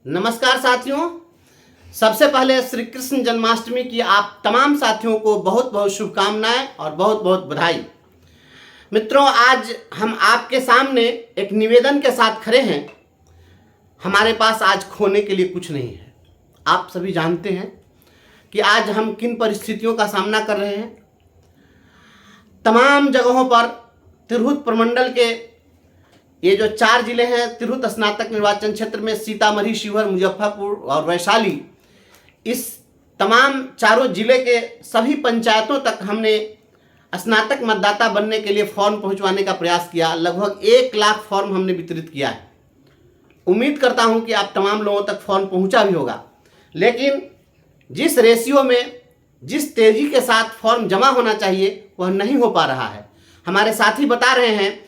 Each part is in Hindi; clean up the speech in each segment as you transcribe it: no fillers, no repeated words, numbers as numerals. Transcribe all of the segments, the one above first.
नमस्कार साथियों। सबसे पहले श्री कृष्ण जन्माष्टमी की आप तमाम साथियों को बहुत बहुत शुभकामनाएं और बहुत बहुत बधाई। मित्रों, आज हम आपके सामने एक निवेदन के साथ खड़े हैं। हमारे पास आज खोने के लिए कुछ नहीं है। आप सभी जानते हैं कि आज हम किन परिस्थितियों का सामना कर रहे हैं। तमाम जगहों पर तिरहुत प्रमंडल के ये जो 4 जिले हैं, तिरहुत स्नातक निर्वाचन क्षेत्र में सीतामढ़ी, शिवहर, मुजफ्फरपुर और वैशाली, इस तमाम चारों जिले के सभी पंचायतों तक हमने स्नातक मतदाता बनने के लिए फॉर्म पहुंचवाने का प्रयास किया। लगभग 1 लाख फॉर्म हमने वितरित किया है। उम्मीद करता हूं कि आप तमाम लोगों तक फॉर्म पहुंचा भी होगा, लेकिन जिस रेशियो में, जिस तेजी के साथ फॉर्म जमा होना चाहिए वह नहीं हो पा रहा है। हमारे साथी बता रहे हैं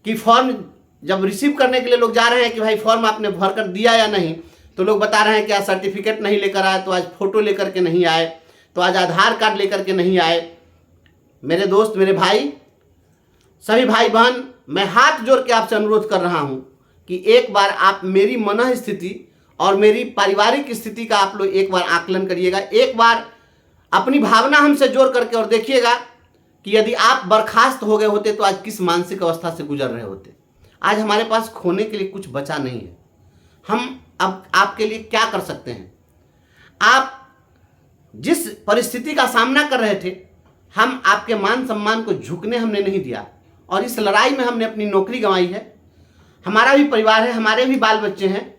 कि फॉर्म जब रिसीव करने के लिए लोग जा रहे हैं कि भाई फॉर्म आपने भर कर दिया या नहीं, तो लोग बता रहे हैं कि आज सर्टिफिकेट नहीं लेकर आए, तो आज फ़ोटो लेकर के नहीं आए, तो आज आधार कार्ड लेकर के नहीं आए। मेरे दोस्त, मेरे भाई, सभी भाई बहन, मैं हाथ जोड़ के आपसे अनुरोध कर रहा हूं कि एक बार आप मेरी मनः स्थिति और मेरी पारिवारिक स्थिति का आप लोग एक बार आकलन करिएगा। एक बार अपनी भावना हमसे जोड़ करके और देखिएगा कि यदि आप बर्खास्त हो गए होते तो आज किस मानसिक अवस्था से गुजर रहे होते। आज हमारे पास खोने के लिए कुछ बचा नहीं है। हम अब आपके लिए क्या कर सकते हैं? आप जिस परिस्थिति का सामना कर रहे थे, हम आपके मान सम्मान को झुकने हमने नहीं दिया, और इस लड़ाई में हमने अपनी नौकरी गंवाई है। हमारा भी परिवार है, हमारे भी बाल बच्चे हैं,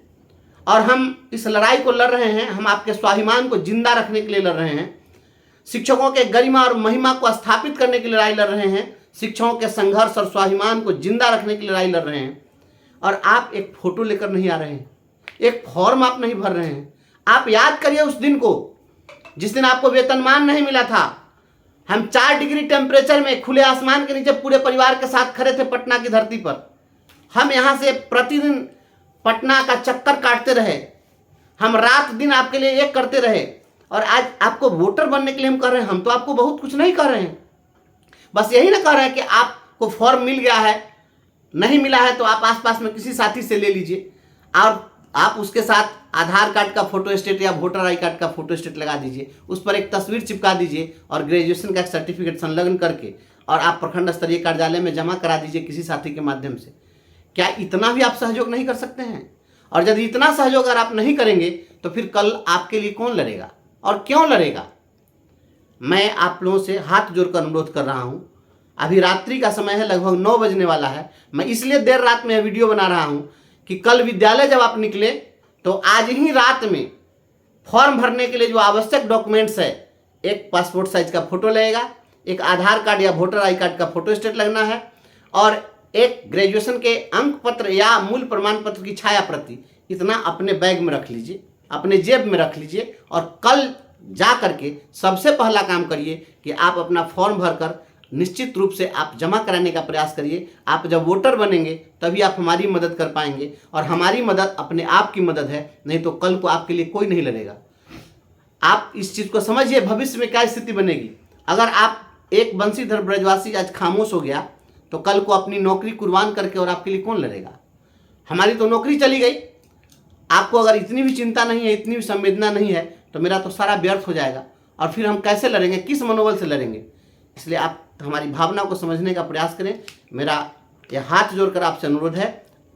और हम इस लड़ाई को लड़ रहे हैं। हम आपके स्वाभिमान को जिंदा रखने के लिए लड़ रहे हैं। शिक्षकों के गरिमा और महिमा को स्थापित करने की लड़ाई लड़ रहे हैं। शिक्षकों के संघर्ष और स्वाभिमान को जिंदा रखने की लड़ाई लड़ रहे हैं। और आप एक फोटो लेकर नहीं आ रहे हैं, एक फॉर्म आप नहीं भर रहे हैं। आप याद करिए उस दिन को जिस दिन आपको वेतनमान नहीं मिला था। हम 4 डिग्री टेम्परेचर में खुले आसमान के नीचे पूरे परिवार के साथ खड़े थे पटना की धरती पर। हम यहाँ से प्रतिदिन पटना का चक्कर काटते रहे। हम रात दिन आपके लिए एक करते रहे, और आज आपको वोटर बनने के लिए हम कर रहे हैं। हम तो आपको बहुत कुछ नहीं कर रहे हैं, बस यही ना कह रहे हैं कि आपको फॉर्म मिल गया है, नहीं मिला है तो आप आसपास में किसी साथी से ले लीजिए, और आप उसके साथ आधार कार्ड का फोटो स्टेट या वोटर आई कार्ड का फोटो स्टेट लगा दीजिए, उस पर एक तस्वीर चिपका दीजिए, और ग्रेजुएशन का एक सर्टिफिकेट संलग्न करके और आप प्रखंड स्तरीय कार्यालय में जमा करा दीजिए किसी साथी के माध्यम से। क्या इतना भी आप सहयोग नहीं कर सकते हैं? और यदि इतना सहयोग अगर आप नहीं करेंगे तो फिर कल आपके लिए कौन लड़ेगा और क्यों लड़ेगा? मैं आप लोगों से हाथ जोड़कर अनुरोध कर रहा हूं। अभी रात्रि का समय है, लगभग 9 बजने वाला है। मैं इसलिए देर रात में वीडियो बना रहा हूं कि कल विद्यालय जब आप निकले तो आज ही रात में फॉर्म भरने के लिए जो आवश्यक डॉक्यूमेंट्स है, एक पासपोर्ट साइज का फोटो लगेगा, एक आधार कार्ड या वोटर आई कार्ड का फोटो स्टेट लगना है, और एक ग्रेजुएशन के अंक पत्र या मूल प्रमाण पत्र की छाया प्रति, इतना अपने बैग में रख लीजिए, अपने जेब में रख लीजिए, और कल जा करके सबसे पहला काम करिए कि आप अपना फॉर्म भरकर निश्चित रूप से आप जमा कराने का प्रयास करिए। आप जब वोटर बनेंगे तभी आप हमारी मदद कर पाएंगे, और हमारी मदद अपने आप की मदद है, नहीं तो कल को आपके लिए कोई नहीं लड़ेगा। आप इस चीज़ को समझिए, भविष्य में क्या स्थिति बनेगी। अगर आप एक बंशीधर ब्रजवासी आज खामोश हो गया तो कल को अपनी नौकरी कुर्बान करके और आपके लिए कौन लड़ेगा? हमारी तो नौकरी चली गई। आपको अगर इतनी भी चिंता नहीं है, इतनी भी संवेदना नहीं है, तो मेरा तो सारा व्यर्थ हो जाएगा, और फिर हम कैसे लड़ेंगे, किस मनोबल से लड़ेंगे? इसलिए आप हमारी भावना को समझने का प्रयास करें। मेरा यह हाथ जोड़कर आपसे अनुरोध है,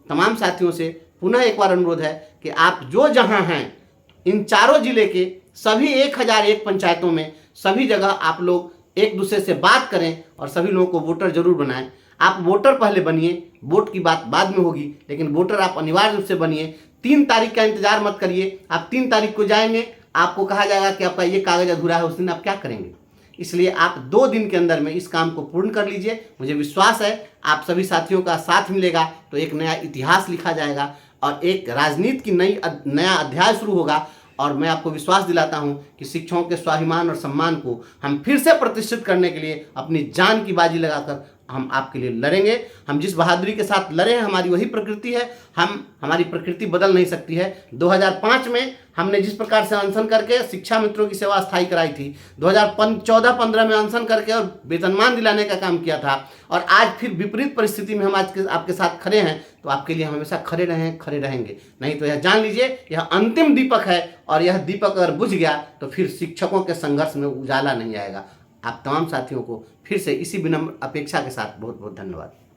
तमाम साथियों से पुनः एक बार अनुरोध है कि आप जो जहां हैं, इन चारों जिले के सभी 1001 पंचायतों में सभी जगह आप लोग एक दूसरे से बात करें और सभी लोगों को वोटर जरूर बनाएं। आप वोटर पहले बनिए, वोट की बात बाद में होगी, लेकिन वोटर आप अनिवार्य रूप से बनिए। 3 तारीख का इंतजार मत करिए। आप 3 तारीख को जाएंगे, आपको कहा जाएगा कि आपका ये कागज अधूरा है, उस दिन आप क्या करेंगे? इसलिए आप 2 दिन के अंदर में इस काम को पूर्ण कर लीजिए। मुझे विश्वास है आप सभी साथियों का साथ मिलेगा तो एक नया इतिहास लिखा जाएगा और एक राजनीति की नया अध्याय शुरू होगा। और मैं आपको विश्वास दिलाता हूं कि शिक्षकों के स्वाभिमान और सम्मान को हम फिर से प्रतिष्ठित करने के लिए अपनी जान की बाजी लगाकर हम आपके लिए लड़ेंगे। हम जिस बहादुरी के साथ लड़े हैं, हमारी वही प्रकृति है, हमारी प्रकृति बदल नहीं सकती है। 2005 में हमने जिस प्रकार से अनशन करके शिक्षा मित्रों की सेवा स्थायी कराई थी, 2014-15 में अनशन करके और वेतनमान दिलाने का काम किया था, और आज फिर विपरीत परिस्थिति में हम आज आपके साथ खड़े हैं, तो आपके लिए हम हमेशा खड़े रहेंगे। नहीं तो यह जान लीजिए, यह अंतिम दीपक है, और यह दीपक अगर बुझ गया तो फिर शिक्षकों के संघर्ष में उजाला नहीं आएगा। आप तमाम साथियों को फिर से इसी विनम्र अपेक्षा के साथ बहुत बहुत धन्यवाद।